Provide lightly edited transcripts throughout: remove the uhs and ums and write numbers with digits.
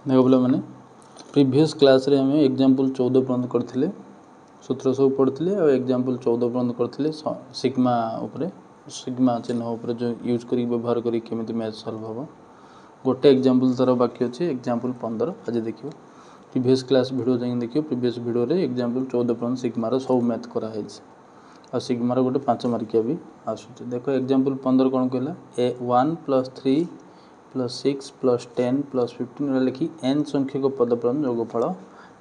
देखो बोला मैंने प्रीवियस क्लास रे हमें एग्जांपल 14 पर्यंत करथिले सूत्र सब पढ़थिले और एग्जांपल 14 पर्यंत करथिले सिग्मा ऊपर सिग्मा चिन्ह ऊपर जो यूज करी व्यवहार करी केमिति मैथ सॉल्व हो गोटे एग्जांपल तार बाकी अछि एग्जांपल 15 आज देखियो प्रीवियस क्लास वीडियो जाई देखियो प्रीवियस वीडियो रे एग्जांपल 14 पर्यंत सिग्मा रो सब मैथ करा है और सिग्मा रो गोटे 5 मार्किया भी आसुछ देखो एग्जांपल 15 कोन कहला a1 + 3 + 6 + 10 + 15 लिखि n संख्यक पद पर्यंत योगफल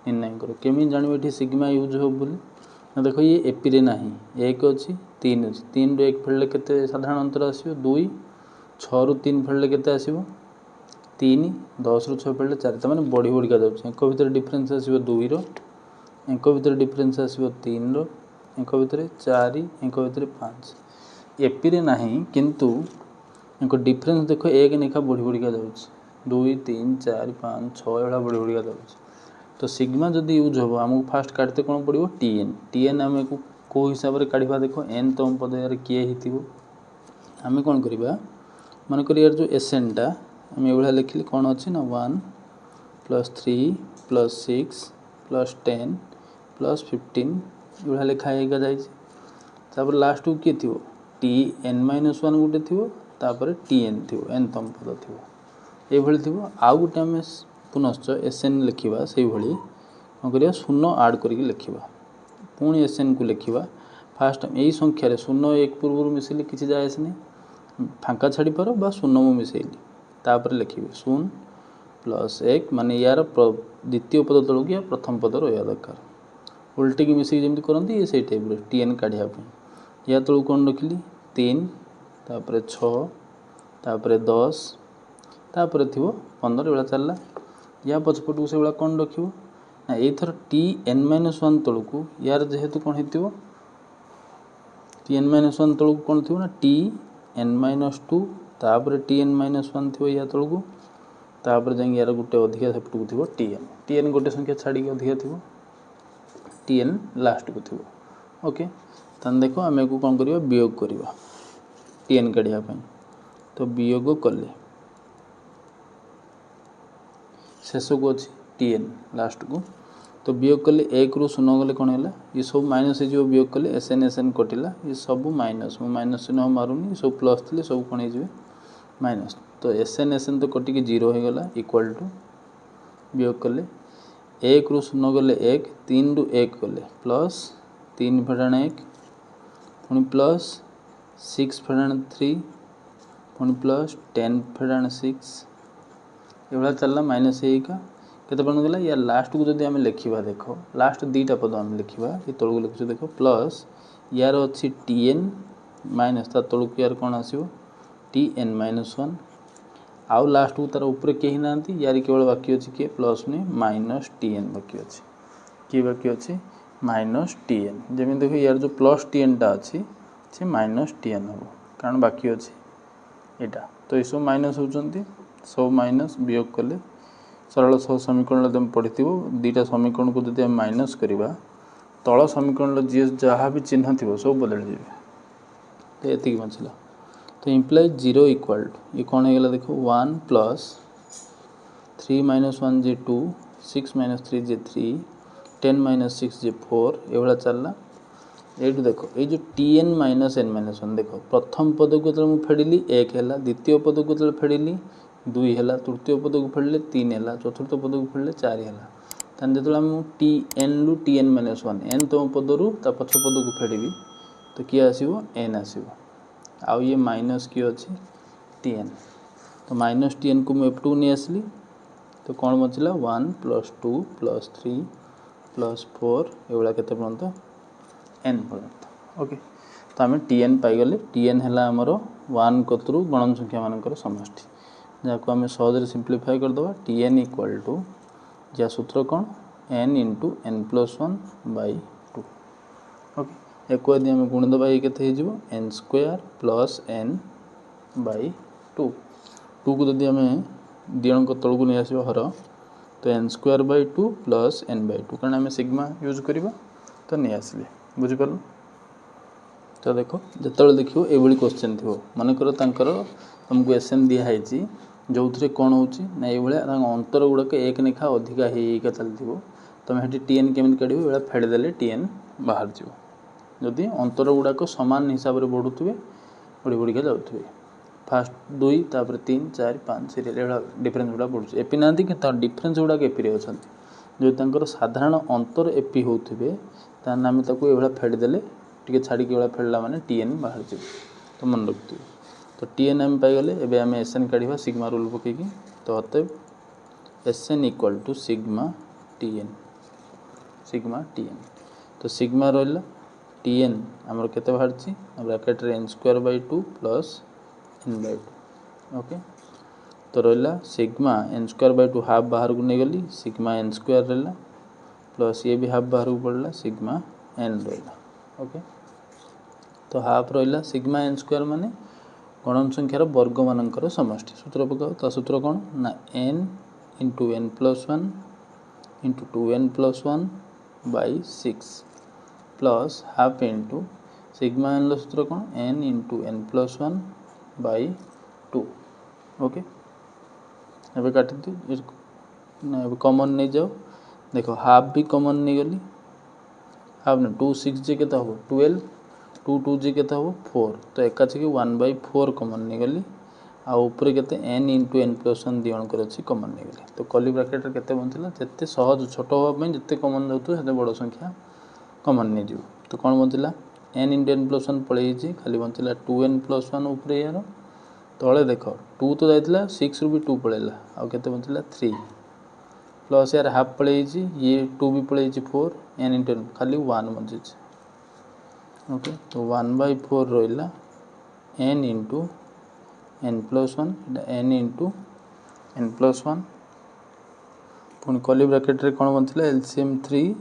निर्णय करो केमी जानिबो एठी सिग्मा यूज हो बोली ना देखो ये एपी रे नाही 1 अछि 3 अछि 3 रो 1 फेडले केते साधारण अंतर आसीबो 2 6 रो 3 फेडले केते आसीबो 3 10 रो 6 फेडले 4 त माने बढ़ी बढ़ी का जाउछ एको भीतर डिफरेंस आसीबो 2 रो एको भीतर डिफरेंस आसीबो 3 रो एको भीतर 4 एको भीतर 5 एपी रे नाही किंतु एको डिफरेंस देखो 1 नेखा बढ़ी बढ़ी का जाउछ 2 3 4 5 6 एला बढ़ी बढ़ी का जाउछ तो सिग्मा जदी यूज हो हमको फास्ट काटते कोन पड़िबो टीएन हमें को हिसाब रे काढिबा देखो n तम पद यार के हितिबो हमें कोन करिबा मन करी यार जो एसएन टा हम एवला लिखली कोन अछि ना 1 + 3 + 6 + 10 + 15 एवला लिखा हेगा जाय तापर लास्ट को के थिबो tn-1 गुटे थिबो तापर tn थिबो n तम पद थिबो ए भली थिबो आउ गुटे हम पुनश्च एसएन लिखिबा सेही भली कोन करिया शून्य ऐड करिक लिखिबा पुणी एसएन को लिखिबा फास्ट एई संख्या रे शून्य एक पूर्व मिसले किछि जायस नै फांका छाड़ी पारो बा शून्य मु मिसेली तापर लिखिबे 0 + 1 माने यार द्वितीय पद तळक या प्रथम पद रहया दरकार उल्टी की मिसी जेमति करंती ये सेही टाइप रे टीएन काढिया पे या तळ कोन रखिली 3 तापर 6 तापर 10 तापर थिबो 15 बेला चलला या पछपट से बेला कोन रखिबो ना एथर tn-1 तळकू यार जेहेतु कोन हेतिबो tn-1 तळकू कोन थिबो ना tn-2 तापर tn-1 थिबो या तळकू तापर जाई यार गुटे अधिका सेपटू थिबो tn गुटे संख्या छाडी के अधिका थिबो tn लास्ट को थिबो ओके तन देखो हमें को कोन करियो वियोग करियो tn काढिया पई तो वियोग कले शेष को अछि tn लास्ट को तो वियोग कले 1 रु 0 गले कोन हैला ये सब माइनस हे जो वियोग कले एसएन कटिला ये सब माइनस मु माइनस चिन्ह मारुनी सब प्लस थिले सब कोन हे जिवे माइनस तो एसएन तो कटि के 0 हे गला इक्वल टू वियोग कले 1 रु 0 गले 1 3 रु 1 गले प्लस 3 फेडाण 1 पुनी प्लस 6 फेडाण 3 पुनी प्लस 10 फेडाण 6 एवला चलला माइनस ए का केते बन गेला या लास्ट को जदी हम लिखिबा देखो लास्ट दीटा पद हम लिखिबा ये तळको लिखछु देखो प्लस यार अछि tn माइनस ता तळको यार कोन आसीबो tn-1 आउ लास्ट को तार ऊपर केही नांती यार केवल बाकी अछि के प्लस ने माइनस tn बाकी अछि के बाकी अछि माइनस tn जेमे देखो यार जो प्लस tn टा अछि से माइनस tn हो कारण बाकी अछि एटा तो इसो माइनस होचंती सब माइनस वियोग कले सरल समीकरण तुम पढ़िथिबो दीटा समीकरण को जदि हम माइनस करिबा तळ समीकरण जे जहा भी चिन्ह थिबो सब बदल जेबे तो एति की बचला तो इंप्लाई 0 इक्वल टू ये कोन हे गेला देखो 1 + 3 - 1 जे 2 6 - 3 जे 3 10 - 6 जे 4 एवला चलला एटु देखो ए जो tn-n-1 देखो प्रथम पद को जब मु फेडिली 1 हैला द्वितीय पद को जब फेडिली 2 हैला तृतीय पद को फेडले 3 हैला चतुर्थ पद को फेडले 4 हैला तन जेतले हम tn लु tn-1 n तम पद रु ता पछ पद को फेडिबी तो की आसीबो n आसीबो आ ये माइनस की अछि tn तो माइनस tn को मु f2 ने आसली तो कोन बचला 1 + 2 + 3 + 4 एवला केते पर्यंत n पर्यंत ओके तो हमें tn पाई गले tn हैला हमरो 1 कतरु गणन संख्या मानकर समष्टि जाको हमें सहज रे सिंपलीफाई कर दबा tn इक्वल टू या सूत्र कोन n * n+1/2 ओके एको यदि हम गुण दबा ये केते हे जिवो n² + n/2 2 को यदि हमें दियन को तळ को नै आसीबो हर तो n² + n/2 कारण हमें सिग्मा यूज करबा तो नै आसीले बुझि परलो तो देखो जतल देखियो ए बडी क्वेश्चन थिबो माने करो तांकर तुमको एसएन दिया है जी जो थे कौन होना ये अंतर गुड़ाक एक लेखा अधिका होगा चलती तुम ये टीएन केमी काढ़ ये फेड़देले टीएन बाहर जदि अंतर गुड़ाक सामान हिसाब से बढ़ुवे बढ़ी बढ़िका जाऊे फास्ट 2 तापर 3 4 5 सीरियल डिफरेन्स गुड़ा बढ़ुचे एपी ना कि डिफरेन्स गुड़ाक एपी अच्छा जो साधारण अंतर एपी होते आम ये फेड़देले टी छाड़ी फेड़ला माने टीएन बाहर जाए तो मन रखिए तो टीएन आम पाईगले एवं आम एसएन काढ़ा सिग्मा रूल पकईकि तो अतएव SN equal to sigma TN तो सिग्मा रहा टीएन आमर केते बाहर ब्रैकेट रे n square by 2 plus n by 2 okay तो रहा sigma n square by 2 half बाहर को नहीं गली सिग्मा n स्क्वायर रहा प्लस ये भी हाफ बाहर को पड़ला सिग्मा n रहा ओके तो हाफ रहा सिग्मा n स्क्वायर माने गणन संख्यार वर्ग मानकर समष्टि सूत्र पकाओ तो सूत्र कौन ना n into n plus 1 into 2n plus 1 by 6 plus half into sigma N सूत्र कौन n into n plus 1 by 2 okay एवं काटी दियो कॉमन नहीं जाओ देखो हाफ भी कॉमन नहीं गली हाफ ना 2 6 जे के 12 2 2 जे के 4 तो एकाची 1/4 कॉमन नहीं गली आउे के n इंटू n प्लस 1 दिजणकर अच्छी कॉमन नहीं गली तो कली ब्राकेट केते बनता जिते सहज छोट हाँपाई जिते कॉमन जाऊँ से बड़ संख्या कॉमन नहीं जीव तो कौन बचला n इंटू n प्लस 1 पलैसी खाली बचला 2n प्लस 1 उपरे यार तले देख 2 तो जाता 6 रु भी 2 पलैला आउ के बचला 3 प्लस यार हाफ पलैसी ये 2 भी पलैसी 4 n इंटू n खाली 1 बची ओके तो 1/4 रहा n into n plus 1 n into n plus 1 पुणी कली ब्रैकेट रे कौन बचला एलसीएम 3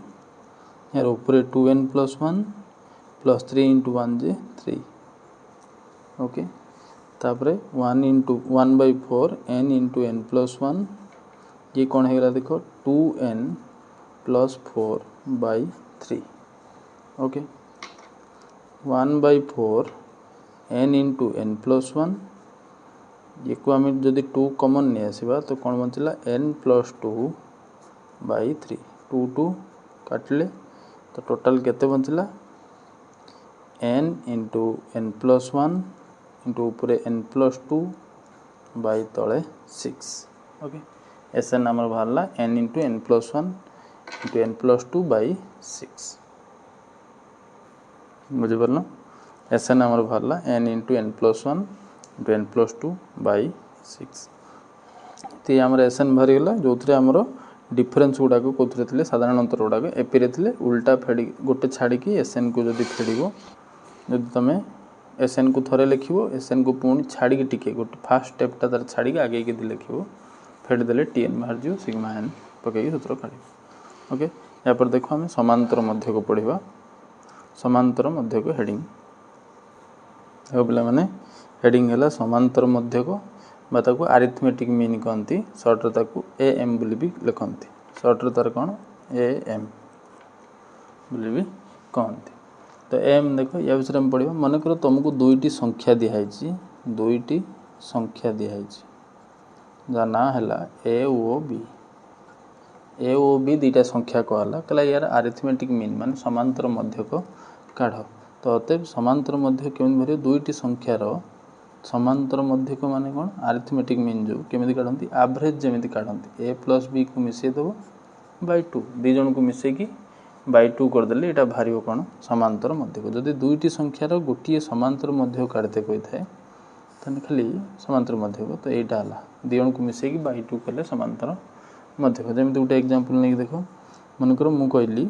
यार ऊपर 2n प्लस 1 प्लस 3 इंटू 1 जे 3 ओके तापर 1 into 1/4 n into n plus 1 ये कौन है देखो 2n plus 4 by 3 okay 1/4 n into n plus 1 ये को आम जदि 2 कॉमन नहीं आसवा तो कौन बचला n प्लस 2 बाय 3 2 2 काटिले तो टोटाल केते बचला n into n plus 1 into ऊपर n प्लस 2 बाय तले 6 ओके एसएन आमर बाहरला n into n plus 1 into n plus 2 by 6 बुझिपारल एसएन आमर बाहरला n into n plus 1 into n plus 2 by 6 तो ये आमर एसएन बाहरी गला जो थे आमर डिफरेन्स गुड़ाक कौन साधारण अंतर गुड़ाक एपी थे उल्टा फेड़ गोटे छाड़ी एसएन को जब फेड़ जब तुम एसएन को थोड़े लिख एसएन को पुणी छाड़ी टिके गोटे फास्ट स्टेपटा तार छाड़ी आगे लिख फेड़देले टीएन बाहर जो सिग्मा एन पकई सूत्र काढ़ ओके यापर देखो आम समांतर मध्य को पढ़ा समांतर मध्य को हेडिंग पे हेडिंग है समांतर मध्य को बाताको आरिथमेटिक मीन कहती सर्ट ताकू ए एम बोली भी लिखती सर्ट तार कौन ए एम बोली भी कहती तो एम देख या विषय में पढ़ा मनकर तुमको दुईटी संख्या दिखाई दुईटी संख्या दिखाई जार ना है ए ओ बी दुईटा संख्या कहला कहला यार आरिथमेटिक मीन मान समांतर मध्यक काढ़ तो अतएव समांतर मध्य केमी भर दुईटी संख्यार समांतर मध्यक माने कौन आरिथमेटिक मीन जो केमी काढ़ती एवरेज जमी काढ़ती ए प्लस बी को मिसईदेव बाय 2 दुई जन को मिसेकी बाय 2 करदे यहाँ बाहर कौन समांतर मध्यक जदि दुईटी संख्यार गोटे समांतर मध्य काढ़ते कही थाए खाली समांतर मध्यक तो यहाँ है दुई जन को मिसेकी बाय 2 कले समांतर मध्यक जमी गोटे एग्जांपल नहीं देख मनकर मु कहली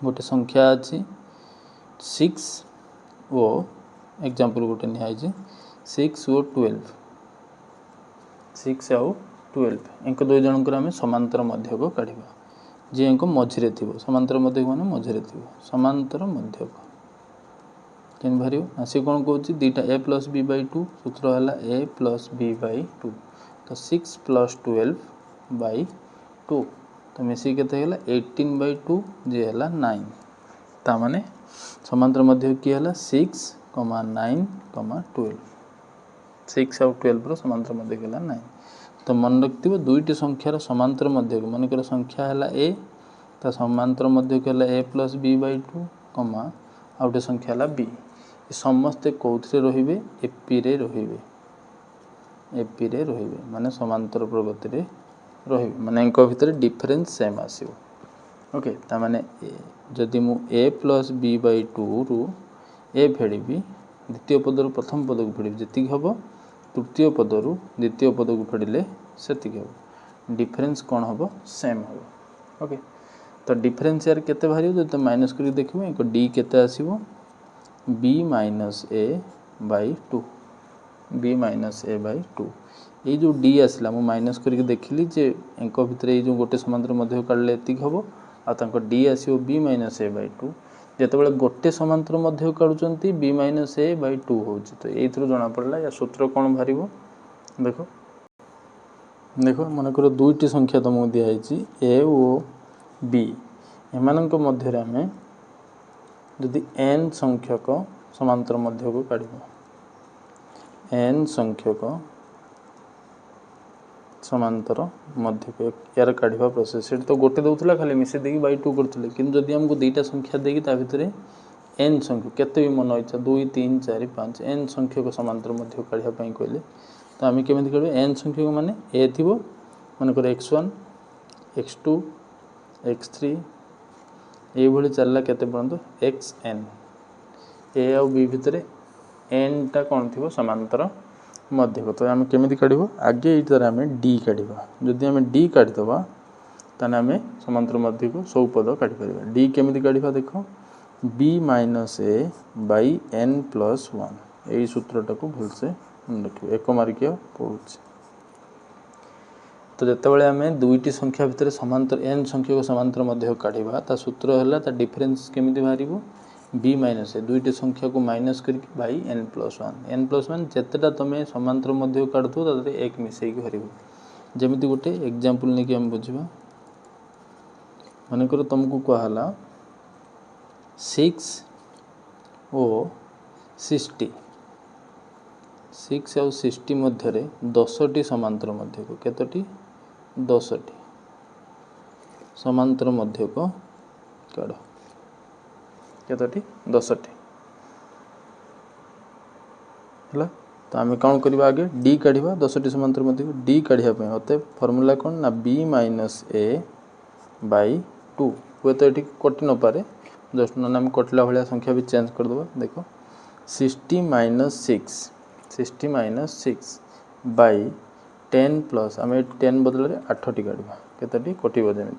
गोटे संख्या अच्छी 6 ओ एग्जांपल गोटे निहाई 6 ओ 12 6 आउ 12 इनक दुई जनकर आम समांतर मध्यक काढ़ा जी इनको मझे थी समांतर मध्यक माने मझे थी समांतर मध्यक केन बाहर सी कौन कौन दुईटा ए प्लस बी बाय 2 सूत्र है ए प्लस बी बाय 2 तो 6 प्लस 12 बाय 2 तो मिसिक के 18 बाय 2 जी है 9 ताने समांतर मध्य किए 6, 9, 12 6 ଆଉ 12 समांतर मध्य है 9। तो मन रखिथ दुईटी संख्यार समांतर मध्य को मनकर संख्या है ए ता समांतर मध्य को है a प्लस बी बाई 2 कमा आ गोटे संख्या है बी समस्ते कौथे रे एपी रे एपी रे माने समांतर प्रगति रे माने भितर डिफरेंस सेम आसीबो। ओके ता माने जदि मु a प्लस बी बाई 2 रु ए फेड़ी द्वितीय पदर प्रथम पद को फेड़ी जी हम तृतीय पदर द्वितीय पद को फेड़े से हम डिफरेंस कौन हम सेम हम। ओके तो डिफरेंस यार केते बाहर जो माइनस कर देखिए एक डी केते आसीबो b minus A by 2 b minus A by 2 ये जो डी आसला मु माइनस करके देखिली जे एंक भितर ये जो गोटे समांतर मध्य काढले एतिक हबो आ तांको डी आसीबो b माइनस ए बाई 2 जेतेबेले गोटे समांतर मध्य काढुचंती b माइनस ए बाई 2 होउची तो एथरो जणा पड़ला या सूत्र कोन भरिबो देखो देखो मन करो दुईटी संख्या तुमको दिया है ए और बी एमानक मध्य आम जदि एन संख्यक समांतर मध्य को काढ़ एन संख्यक समांतर मध्य को यार काढ़ा प्रोसेस से तो गोटे दूसरा खाली मिसे देकी बाई 2 करते कि जदि आमको दुईटा संख्या देकी ता भितर एन संख्या केते भी मन इच्छा 2 3 4 5 एन संख्यक समांतर मध्य काढ़ा कहले तो आम केमी कह एन संख्यक माने ए थी मनकर x1 x2 x3 ये चलला केते पर्यंत xn ए आ बी भितर एन टा कौन थी समांतर मध्य को तो आम केमी काढ़ आगे ये आम डी काढ़ा जदि आम डी काढ़ीदबा ताने आम समांतर मध्य को सब पद काढ़ी पार डी केमी काढ़ा देख b minus A by N plus 1 यही सूत्रटा को भलसे रखिए एक मार्किया पड़ू। तो जितेबाला आम दुईटी संख्या भितर समांतर एन संख्या को समांतर मध्य काढ़ा ता सूत्र है डिफरेंस केमी बाहर b माइनस ए दुईटी संख्या को माइनस करके बाई एन प्लस 1 जितेटा तुम समांतर मध्य काढ़ु तो एक मिसेक हर जमी गोटे एग्जांपल नहीं कि आम बुझा मनकर तुमको कहला 6 और 60 6 और 60 मध्य 10टी समांतर मध्य को केतोटी 10टी समांतर मध्य को काढ़ केतोटी 10टी है तो आम कौन करवा आगे डी काढ़ा 10टी समांतर मध्य को डी काढ़ापी अत फर्मूला कौन ना b माइनस ए बाई 2 हुए तो ये कटि न पारे जस्ट ना आम कटला भाया संख्या भी चेंज करदे देख 60 माइनस 6 बाई 10 प्लस आम 10 बदल 8टी काढ़ा केतोटी कटो जमी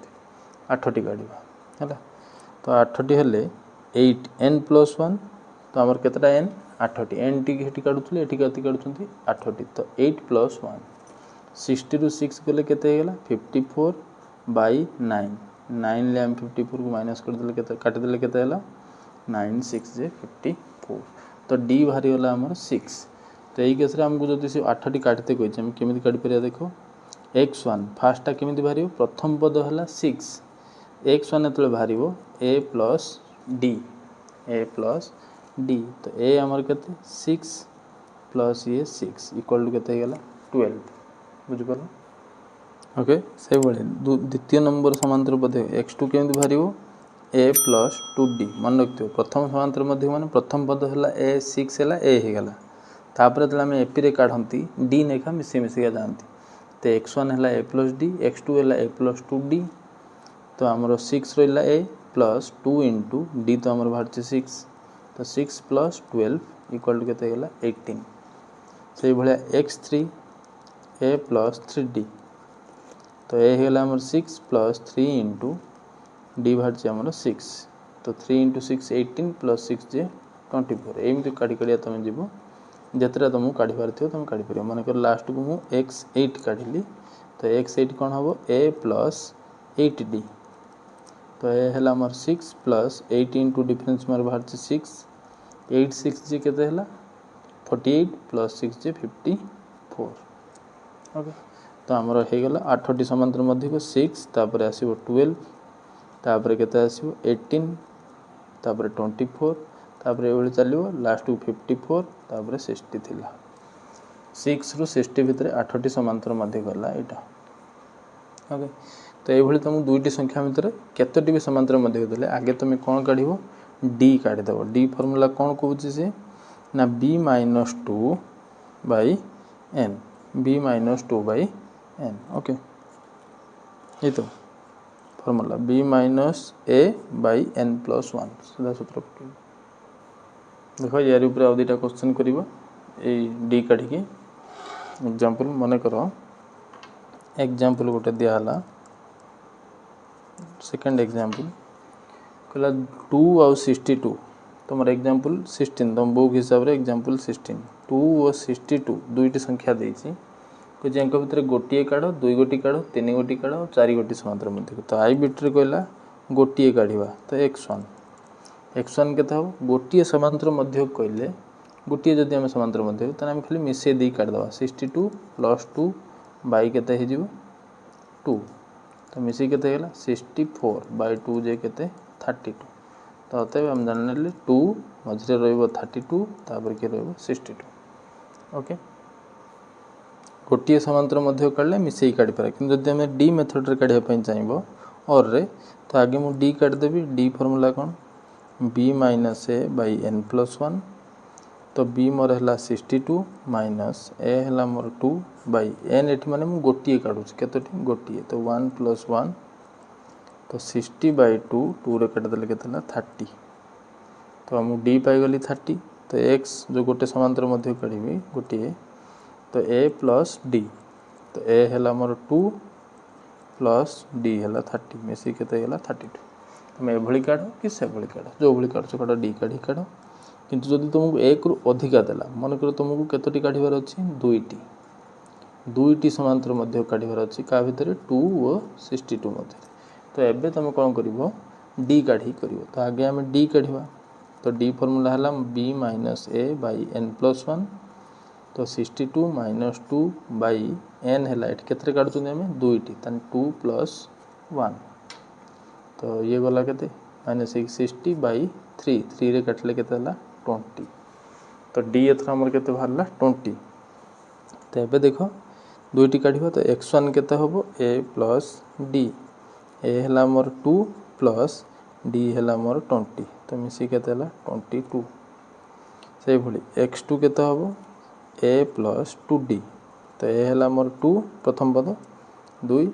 8टी काढ़ा है तो 8टी हेले 8 n प्लस 1 तो आमर केतटा n 8टी n टी काढ़ुले ये कति काढ़ुंट 8टी तो 8 प्लस 1 60 रु 6 गले केते हेगला 54 बाई 9 9 ले आम 54 को माइनस करदे केते काटिदेले केते हेला 9 6 जे 54 तो डी बाहरी गला आमर 6 तो यही केस आमको जब से 8टी काटते कही आम केमी काढ़ी पार देख x1 फास्टा केमी बाहर प्रथम पद है 6 x1 जो बाहर ए प्लस डी तो ए आमर केते 6 प्लस ये 6 इक्वल टू केते गला 12 बुझिपार। ओके से भाई द्वितीय नंबर समांतर पद x2 केमी बाहर ए प्लस 2d मन रखिए प्रथम समांतर मध्य माने प्रथम पद है ए 6 है ए होगला तापर जो आम एपी रे काढ़ती डी नेखा मिसी मिसिका जाती तो x1 है ए प्लस डी x2 है ए प्लस 2d तो आमर 6 रहा ए प्लस 2 इंटू डी तो आमर बाहर 6 तो 6 प्लस 12 इक्वल टू केते गला 18 से भाया x3 ए प्लस 3d तो ए होगला आमर 6 प्लस 3 इंटू डी बाहर आमर 6 तो 3 इंटू 6 18 प्लस 6 जे 24 एमती काढ़ी काढ़िया तुम जीव जितना तुमको काढ़ी पार तुम काढ़ी पार मनकर लास्ट को मुझे x8 काढ़ी तो x8 कौन हम a प्लस 8d तो ए है आमर 6 प्लस 8 इंटू डिफरेंस मार बाहर 6 8 6 जे केते है 48 प्लस 6 जे 54 ओके तो आमर हो गला 8टी समांतर मध्य को 6 तापर आसीबो 12 तापर केते आसीबो 18 तापर 24 तापर ये चलो लास्ट को 54 तापर 60 थिला 6 रु 60 भितर 8टी समांतर मध्य गला एटा ओके। तो ये तुम दुईटी संख्या भितर केतोटी भी समांतर मध्य देले आगे तुम कौन काढ़ डी काढ़ीदेव डी फर्मूला कौन कौन सी ना B minus 2 by N B minus 2 by N okay ये तो formula B minus A by N plus 1 सीधा सूत्र पक देख यार ऊपर आउ दुटा क्वेश्चन कर डी काढ़ी एग्जांपल मन कर एग्जांपल गोटे दिहला सेकंड एग्जांपल कहला 2 आउ 62 तुम एग्जांपल 16 तुम बुक हिसाब रे एग्जांपल 16 2 और 62 दुईटी संख्या देछि को भितर गोटे काढ़ दुई गोटी काढ़ तीन गोटी काढ़ और 4 गोटी समांतर मध्य तो आई बिट रे कहला गोटे काढ़ा तो x1 केते हो गोटे समांतर मध्य कहले गोटे जदि आम समांतर मध्य तो आम खाली मिसे दी काढ़दवा 62 प्लस 2 बाई केते हे जिवो 2 तो मिसी केते होला 64 बाई 2 जे केते 32 तो अतएव हम जानले 2 मझरे रहइबो 32 तापर के रहइबो 62 ओके गोटे समांतर मध्य काढ़ले मिसे काढ़ी पारे किंतु जदि हम डी मेथड रे काढ़िया पई चाहिबो और रे तो आगे मु डी काढ़ देबी डी फार्मूला कोन B minus A by N plus 1 तो बी मोर है 62 माइनस ए है मोर 2 बाई एन एटी माने मु गोटे काढ़ुच केतोटी गोटे तो 1 प्लस 1 तो 60 बाई 2 2 रे काटिदेले केतना 30 तो मु डी पाई गली 30 तो एक्स जो गोटे समांतर मध्य काढ़ी गोटे तो ए प्लस डी तो ए है मोर 2 प्लस डी है 30 मिसी केते गला 32 तुम एभली काढ़ कि से भली काढ़ जो भली काढ़ काढ़ डी काढ़ी काढ़ किंतु जदि तुमको एक रु अधिका देला मन कर तुमको केतोटी काढ़ीबार अछि दुईटी समांतर मध्य काढ़ीबार अछि का भितर 2 और 62 मध्य तो एबे तुम कोन करिवो डी काढ़ी करिवो तो आगे हम डी काढ़ीबा तो डी फार्मूला हला B minus A by N plus 1 तो 62 माइनस 2 बाई एन है एट केतरे काढुछन हम दुईटी तन 2 प्लस 1 तो ये गला केते माइनस 60 बाई 3 रे काटले केते हला 20 तो डी एथरा हमर केते बाहरला 20 तो एबे देखो दुईटी काढिबा तो x1 केते होबो a प्लस d a हला मोर 2 प्लस d हला मोर 20 तो मिसी केते हला 22 से भली x2 केते होबो a प्लस 2d तो a हला मोर 2 प्रथम पद 2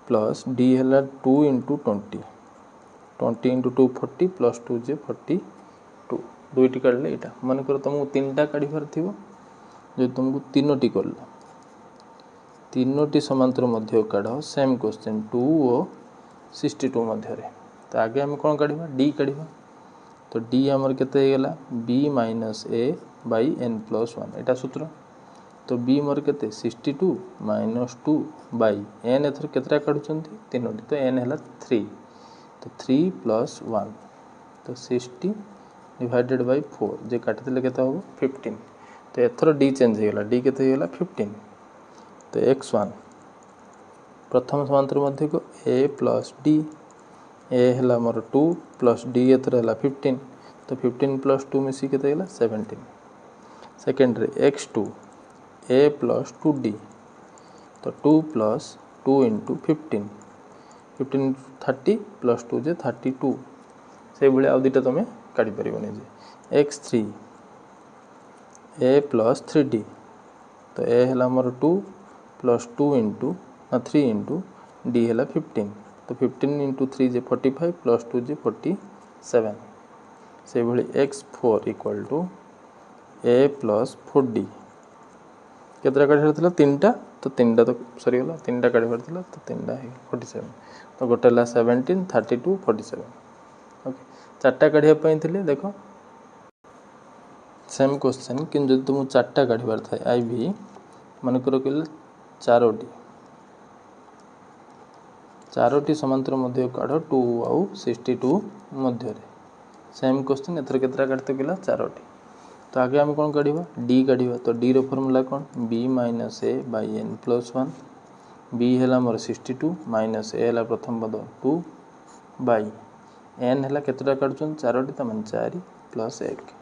प्लस d हला 2 इंटू 20 इंटू 2 40 प्लस 2 जे 42 दुईटी काढले एटा मन कर तुमको तीनटा काढिबार थिबो जो तुमको तीनोटी करल तीनोटी समांतर मध्य काढ़ सेम क्वेश्चन 2 और 62 मध्य रे तो आगे हम कौन काढ़ा डी काढ़ा तो डी आमर केते गला B minus A by N plus 1 एटा सूत्र तो बी मोर केते 62 माइनस 2 बाई एन एथर केतरा काढुचंती तीनोटी तो एन हला 3 तो 3 प्लस 1 तो 60 डिवाइडेड बाई 4 जे काटी देले केते हो 15 तो एथर डी चेंज हो गला डी केते हो गला 15 तो x1 प्रथम समांतर मध्य को a प्लस डी a हला मोर 2 प्लस डी एथर हला 15 तो 15 प्लस 2 मिसी केते गला 17 सेकेंड रे x2 a प्लस 2d तो 2 प्लस 2 इंटू 15 15 30 प्लस 2 जे 32 से भले आउ दिटा तमे काढी परिबने जे x3 a प्लस 3d तो a हला मोर 2 प्लस 2 इंटू 3 इंटू डी हला 15 तो 15 इंटू 3 जे 45 प्लस 2 जे 47 से भली x4 equal to a plus 4d केतरा काढी थला तीनटा तो सरी गला तीनटा काढी थला तो तीनटा है 47 तो गोटे हला 17 32 47 ओके चारटा काढिया पई थिले देखो सेम क्वेश्चन कि जदि तुम चारटा काढिबार थाए आई भी मन करो कि चारोटी समांतर मध्य काढ़ 2 आउ 62 मध्य रे सेम क्वेश्चन एथर केतरा काढते किला चारोटी तो आगे हम कौन काढ़ा डी काढ़ा तो डी रो फॉर्मूला कौन B minus A by N plus 1 B है मोर 62 माइनस ए है प्रथम पद 2 बाई एन है केतटा काढुछन चारोटी तमन 4 प्लस 1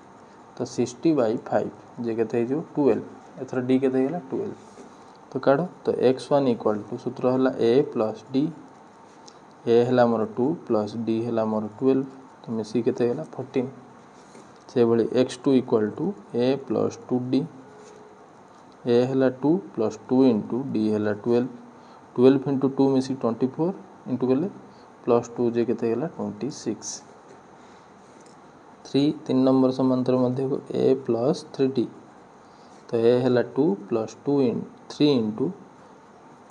तो 60 बाई 5 जे केते हो 12 एथर डी केते गेला 12 तो काढ तो x1 इक्वल टू सूत्र हला a प्लस d a हला मोर 2 प्लस d हला मोर 12 तो मिसी केते गेला 14 से भली x2 equal to a plus 2d a हला 2 प्लस 2 इंटू d हला 12 इंटू 2 मिसी 24 इंटू गले प्लस 2 जे केते गेला 26 3 नंबर समांतर मध्य को a प्लस 3d तो a हला 2 प्लस 2 इन 3 इंटू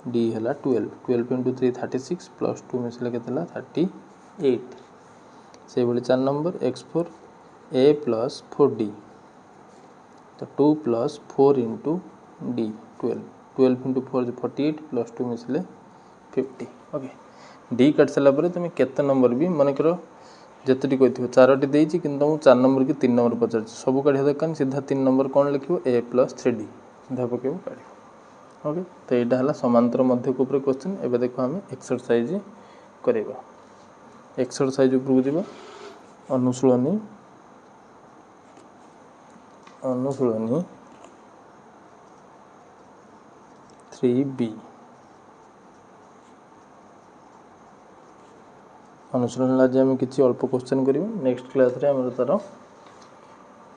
d हला 12 इंटू 3 36 प्लस 2 मिसले केतेला 38 से भली 4 number x4 a plus 4d तो 2 plus 4 into d 12 into 4 48 plus 2 मिसले 50 ओके डी काट सारा पर तुम केते नंबर भी मन कर जिते कहते चारोटी देती कि तुमको 4 नंबर कि 3 नंबर पचार सब काढ़ा दरकार सीधा 3 नंबर कौन लिख a प्लस 3d सीधा पकेब काढ़ ओके तो यहाँ है समांतर मध्यक उपर क्वेश्चन एवं देखो आम एक्सरसाइज करवा एक्सरसाइज उपरको जावा अनुशीलनी अनुशीलनी 3b अनुशीलन आज आम किसी अल्प क्वेश्चन करियो नेक्स्ट क्लास रे हमर तार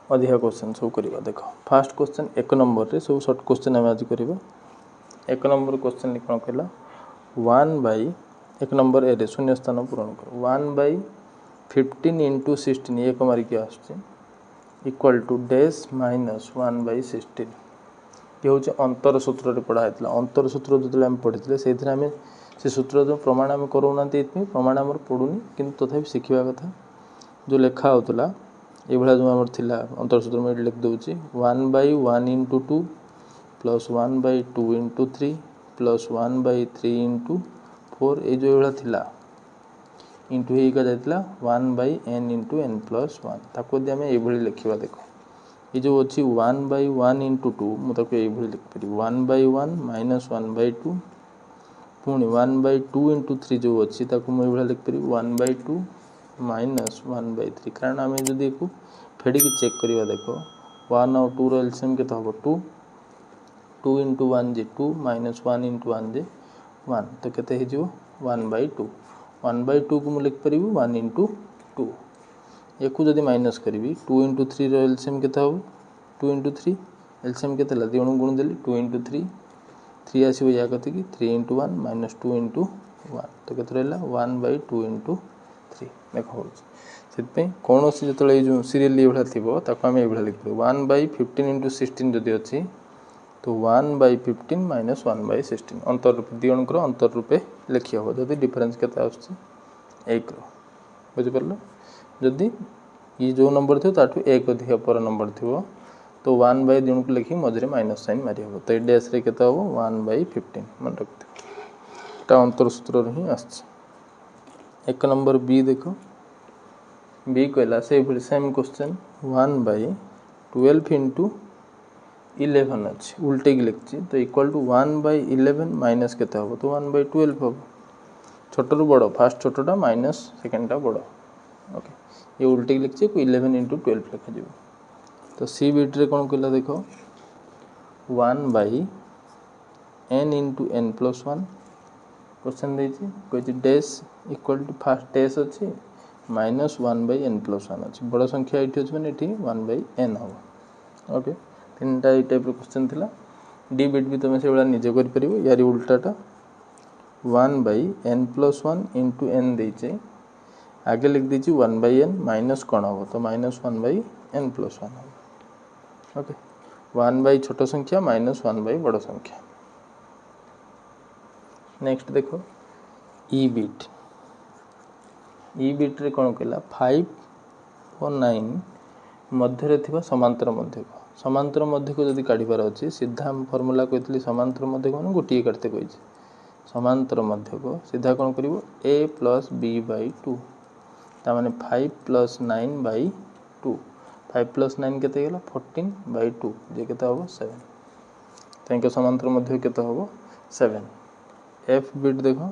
अधिक क्वेश्चन सब करवा देख फास्ट क्वेश्चन 1 नंबर रे सब शॉर्ट क्वेश्चन हम आज करवा 1 नंबर क्वेश्चन कौन कहला 1 बाई 1 नंबर ए रे शून्य स्थान पूरण कर 1 बाई 15 इंटू 16 ये मारिक आस equal to dash minus 1 by 16 ये हूँ अंतर सूत्र पढ़ा अंतर सूत्र जो आम पढ़ी से से सूत्र जो प्रमाण आम करोना प्रमाण आम पड़ूनी किंतु तथापि शिखा कथा जो लेखा होता ये जो आम थिला अंतर सूत्र में लिख दूची 1 by 1 into 2 plus 1 by 2 into 3 plus 1 by 3 into 4 ये जो ये थिला इंटू होगा जाता 1 by n into N plus 1 ताको यदि आम ये लिखा देखो ये जो अच्छी 1 बाई 1 इंटू 2 मुझे ये लिखिपारि 1 बाई 1 माइनस 1 बाई 2 पुणी 1 बाई 2 इंटू 3 जो अच्छी मुझे लिखिपारि 1 बाई 2 माइनस 1 बाई 3 कारण आम जदि फेड़ की चेक करवा देख 1 और 2 एलसीएम के हम 2 2 इंटू 1 जे 2 माइनस 1 इंटू 1 जे 1 तो केते 1 बाई 2 1 बाई 2 को मुझे लिखिपारि 1 इंटू 2 एक जदि माइनस करी 2 इंटू 3 एलसीएम के हम 2 इंटू 3 एलसीएम के दिण गुण देली 2 इंटू 3 3 आसो या कति कि 3 इंटू 1 माइनस 2 इंटू 1 तो केते रहा 1 बाई 2 इंटू 3 देख हो कौन से जो सीरियल ये थी आम ये लिख 1 बाई 15 इंटू 16 जदि अच्छी तो 1 बाई 15 माइनस 1 बाई 16 अंतर रूपे दिजणकर अंतर रूपे लिखी हम जदि डिफरेन्स के एक बुझिपार जदि ये जो नंबर थो ताठू एक अधिक पर नंबर थो तो 1 बाई दिण को लिखी मझे माइनस साइन मारि हम तो ये डैश रे केते हम 1 बाई 15 मन रखते अंतर सूत्र ही एक नंबर बी देख बी कहला से सेम क्वेश्चन 1 बाई 12 इंटू 11 अच्छी उल्टे की लिखी तो इक्वल टू 1 बाई 11 माइनस केते हम तो 1 बाई 12 हम छोटू बड़ फास्ट छोटा माइनस सेकेंडटा बड़ ओके ये उल्टे की लिखी 11 इंटू 12 लिखा तो सी बीट्रे कौन कहला देख 1 by n into N plus 1 question कही dash equal to first dash अच्छी माइनस 1 बाई एन प्लस 1 अच्छी बड़ संख्या ये अच्छे मैंने ये 1 बाई एन हम ओके 3टा ये टाइप क्वेश्चन थिला डी बिट भी तुम से निजे कर यार उल्टाटा 1 by N plus 1 into n देचे आगे लिख दीजिए 1 बाई एन माइनस कौन हम तो माइनस 1 बाई एन प्लस 1 हम ओके 1 बाई छोट संख्या माइनस 1 बाई बड़ संख्या नेक्स्ट देखो ई बीट रे कौन कहला 5 और 9 मध्य थी समांतर मध्य को जदि काढ़ार अच्छे सीधा फर्मूला कही समांतर मध्य को गोटे काटते कही समांतर मध्य को सीधा कौन कर a प्लस बी बाई 2 ताने 5 प्लस 9 बाई 2 5 प्लस 9 केते गेला 14 बाई 2 जे केते हम 7 तांके समांतर मध्य केते हम 7 एफ बिट देखो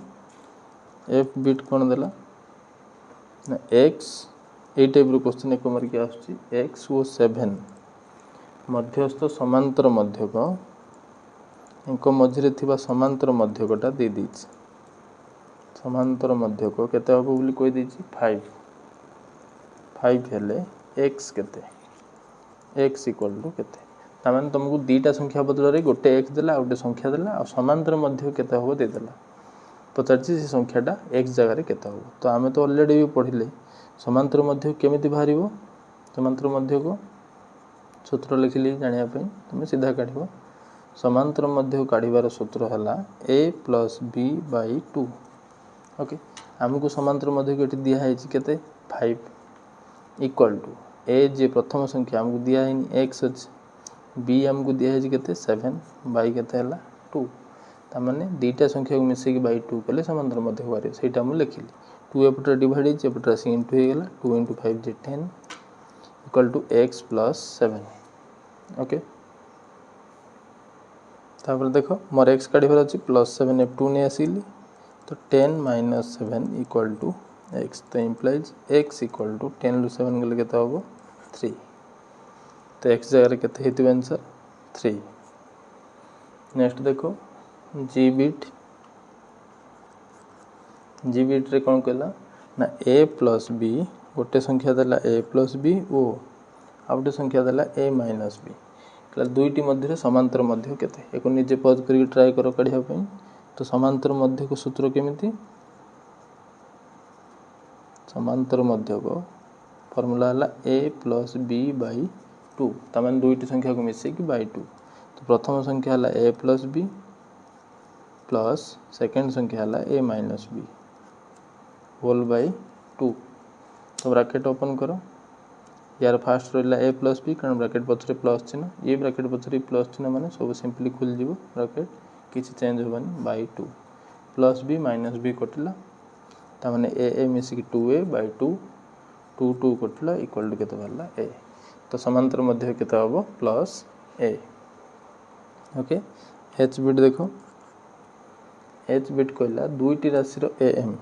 एफ बिट कौन देला ना एक्स ये टाइप क्वेश्चन एक मार्क आसुची एक्स वो 7 मध्यस्थ समांतर मध्यक इनक मझिरे थिबा समांतर मध्यकटा दे दीची समांतर मध्यक केते हबो बोली कहि दीची 5 हेले x केते x इक्वल टू केते ताମାନେ तुमको दीटा संख्या बदल रे गोटे x देला आ गोटे संख्या देला आ समांतर मध्य केते हबो दे देला पचाची से संख्याटा x जगह रे केते हबो तो आमे तो ऑलरेडी भी पढिले समांतर मध्य केमिति बाहरिबो समांतर मध्य को सूत्र लिखिली जानिया पे तुम सीधा काढिबो समांतर मध्य काढिबार सूत्र हला a + b / 2 ओके हमको समांतर मध्य केटी दिया है केते 5 इक्वल टू a जे प्रथम संख्या हमको दिया है x अछि b हमको दिया है केते 7 बाई केते हला 2 ता माने दीटा संख्या को मिसे के बाई 2 कले समांतर मध्य बारे सेटा हम लिखिली 2 एपटर डिवाइड है एपटर से इनटू हे गेला 2 * 5 जे 10 इक्वल टू x + 7 ओके तापर देखो मोर x काढिबार अछि +7 f2 ने आसीली तो 10 - 7 इक्वल टू x तो इंप्लाइज x इक्वल टू 10 * 7 गले केते होबो 3 तो x जगह रे केते हेतु आंसर 3 नेक्स्ट देखो g बिट रे कोन कहला ना a + b गोटे संख्या देला a + b ओ आ गोटे संख्या देला a - b कला दुईटी मध्य समांतर मध्य केते एको निजे पॉज करी ट्राई करो काढिया पई तो समांतर मध्य को सूत्र केमिति समांतर मध्य को फार्मूला हला a + b / 2 तमन दुईटी संख्या को मिसे कि / 2 तो प्रथम संख्या हला a + b प्लस सेकंड संख्या हला a - b होल / 2 तो ब्रैकेट ओपन करो यार फास्ट रहला a + b कारण ब्रैकेट पछरे प्लस चिन्ह ये ब्रैकेट पछरे प्लस चिन्ह माने सब सिंपली खुल जीवो ब्रैकेट किछि चेंज होबनी / 2 प्लस b - b कटला ता माने a मिसी कि 2a / 2 2 2 कटला इक्वल टू केते भरला a तो समांतर मध्य केते होबो plus a okay h bit देखो h बिट कहला दुईटी राशि रो am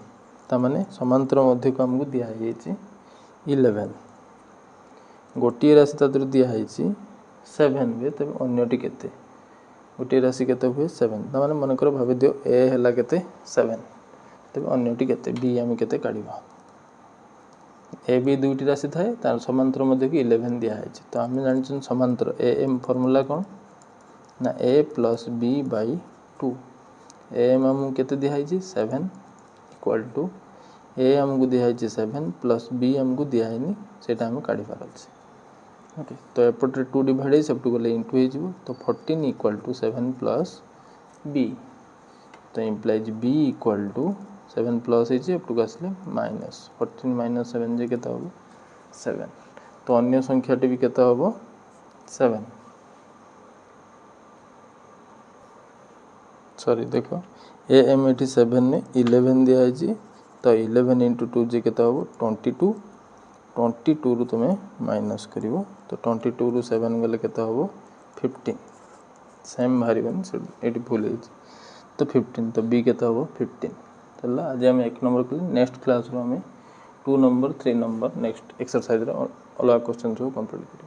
ता माने समांतर मध्य को हमको दिया है 11 गोटी राशि तादर दिया है 7 बे तबे अन्यटी केते गोटी राशि केते हुए 7 ता माने मन कर भाबे दियो a हला केते 7 तबे अन्यटी केते b हम केते काढिबा a b दुईटी राशि थाए तार समांतर मध्य की 11 दिया है तो हम जानि समांतर am फार्मूला कोन ना a + b / 2 am हम केते दिया है 7 इक्वल टू a हमको दिया है 7 प्लस b हमको दिया है सेटा हम काढी पारल छी ओके तो एपटे 2 डिवाइड है सब 2 गले इनटू हे जिवो तो 14 इक्वल टू 7 प्लस b तो implies b equal to 7 plus है अब 2 आसले माइनस 14 - 7 जे केता होबो 7 तो अन्य संख्याटी भी केता होबो 7 सॉरी देखो ए एम एटी 7 ने 11 दिया है तो 11 * 2 जे केता होबो 22 22 रु तुमे माइनस करिवो तो 22 रु 7 गले केता होबो 15 सेम भारिबन एटी भूल है तो 15 तो बी केता होबो 15 तला आज हम 1 नंबर के नेक्स्ट क्लास रो हमें 2 नंबर 3 नंबर नेक्स्ट एक्सरसाइज रो अलग क्वेश्चन जो कंप्लीट करियो।